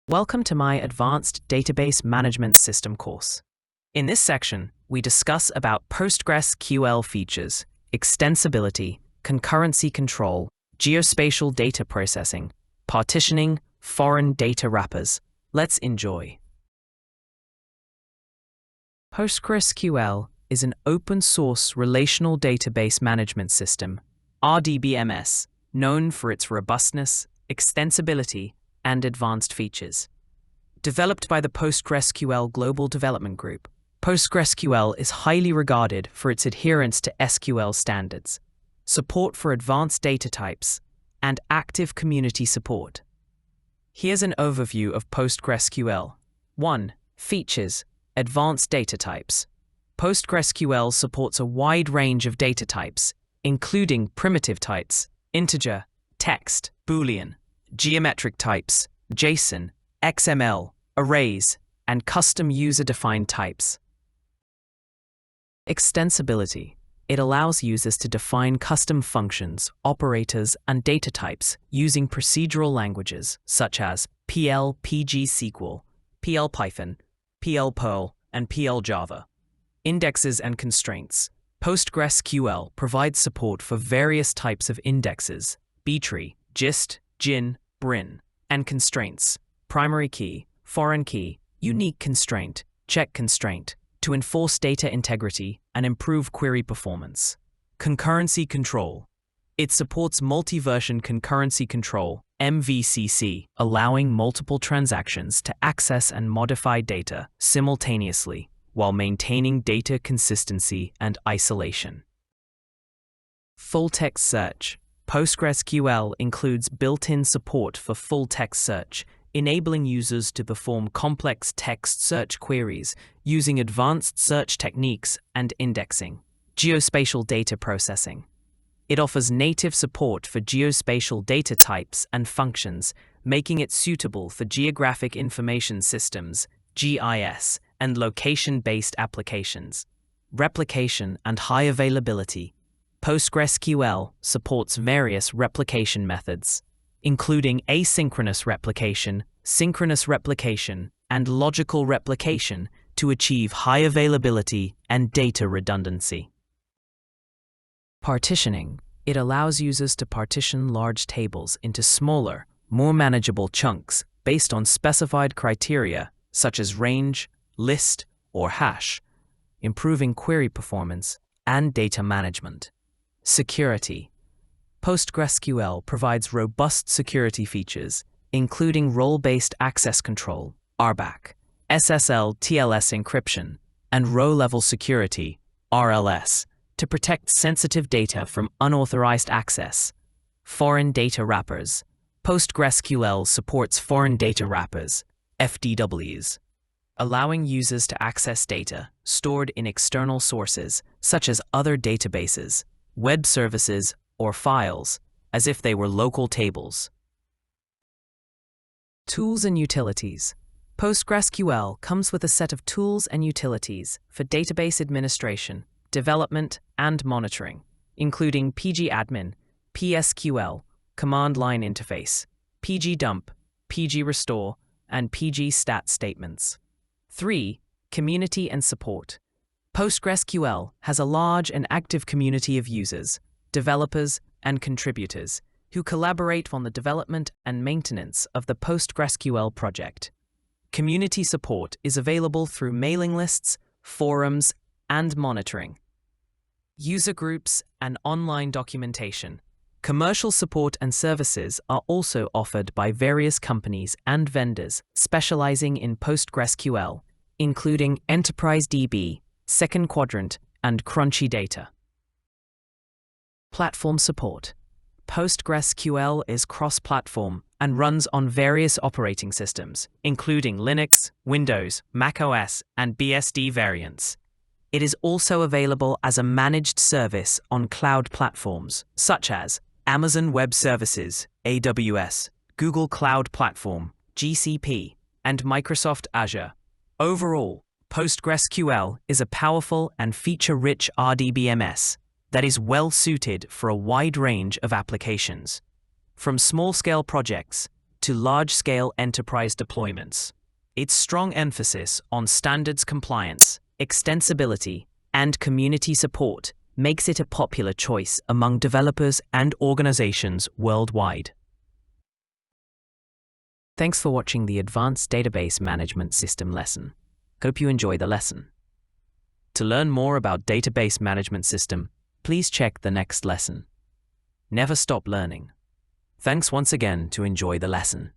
Welcome to my Advanced Database Management System course. In this section, we discuss about PostgreSQL features, extensibility, concurrency control, geospatial data processing, partitioning, foreign data wrappers. Let's enjoy. PostgreSQL is an open-source relational database management system, RDBMS, known for its robustness, extensibility, and advanced features. Developed by the PostgreSQL Global Development Group, PostgreSQL is highly regarded for its adherence to SQL standards, support for advanced data types, and active community support. Here's an overview of PostgreSQL. 1. Features, advanced data types. PostgreSQL supports a wide range of data types, including primitive types, integer, text, Boolean, geometric types, JSON, XML, arrays, and custom user-defined types. Extensibility. It allows users to define custom functions, operators, and data types using procedural languages such as PL, PGSQL, PL Python, PL Perl, and PL Java. Indexes and constraints. PostgreSQL provides support for various types of indexes, btree, gist, gin, brin, and constraints, primary key, foreign key, unique constraint, check constraint, to enforce data integrity and improve query performance. Concurrency control. It supports multi-version concurrency control, MVCC, allowing multiple transactions to access and modify data simultaneously while maintaining data consistency and isolation. Full-text search. PostgreSQL includes built-in support for full-text search, enabling users to perform complex text search queries using advanced search techniques and indexing. Geospatial data processing. It offers native support for geospatial data types and functions, making it suitable for geographic information systems, GIS, and location-based applications. Replication and high availability. PostgreSQL supports various replication methods, including asynchronous replication, synchronous replication, and logical replication to achieve high availability and data redundancy. Partitioning. It allows users to partition large tables into smaller, more manageable chunks based on specified criteria such as range, list, or hash, improving query performance and data management. Security. PostgreSQL provides robust security features, including role-based access control, RBAC, SSL TLS encryption, and row-level security, RLS, to protect sensitive data from unauthorized access. Foreign data wrappers. PostgreSQL supports foreign data wrappers, FDWs, allowing users to access data stored in external sources such as other databases, web services, or files, as if they were local tables. Tools and utilities. PostgreSQL comes with a set of tools and utilities for database administration, development, and monitoring, including pgadmin, psql, command line interface, pgdump, pgrestore, and pgstat statements. 3. Community and support. PostgreSQL has a large and active community of users, developers, and contributors who collaborate on the development and maintenance of the PostgreSQL project. Community support is available through mailing lists, forums, and monitoring. User groups and online documentation. Commercial support and services are also offered by various companies and vendors specializing in PostgreSQL, including EnterpriseDB, Second Quadrant, and Crunchy Data. Platform support. PostgreSQL is cross-platform and runs on various operating systems, including Linux, Windows, macOS, and BSD variants. It is also available as a managed service on cloud platforms, such as Amazon Web Services, AWS, Google Cloud Platform, GCP, and Microsoft Azure. Overall, PostgreSQL is a powerful and feature-rich RDBMS that is well-suited for a wide range of applications. From small-scale projects to large-scale enterprise deployments. Its strong emphasis on standards compliance, extensibility, and community support makes it a popular choice among developers and organizations worldwide. Thanks for watching the Advanced Database Management System lesson. Hope you enjoy the lesson. To learn more about Database Management System, please check the next lesson. Never stop learning. Thanks once again to enjoy the lesson.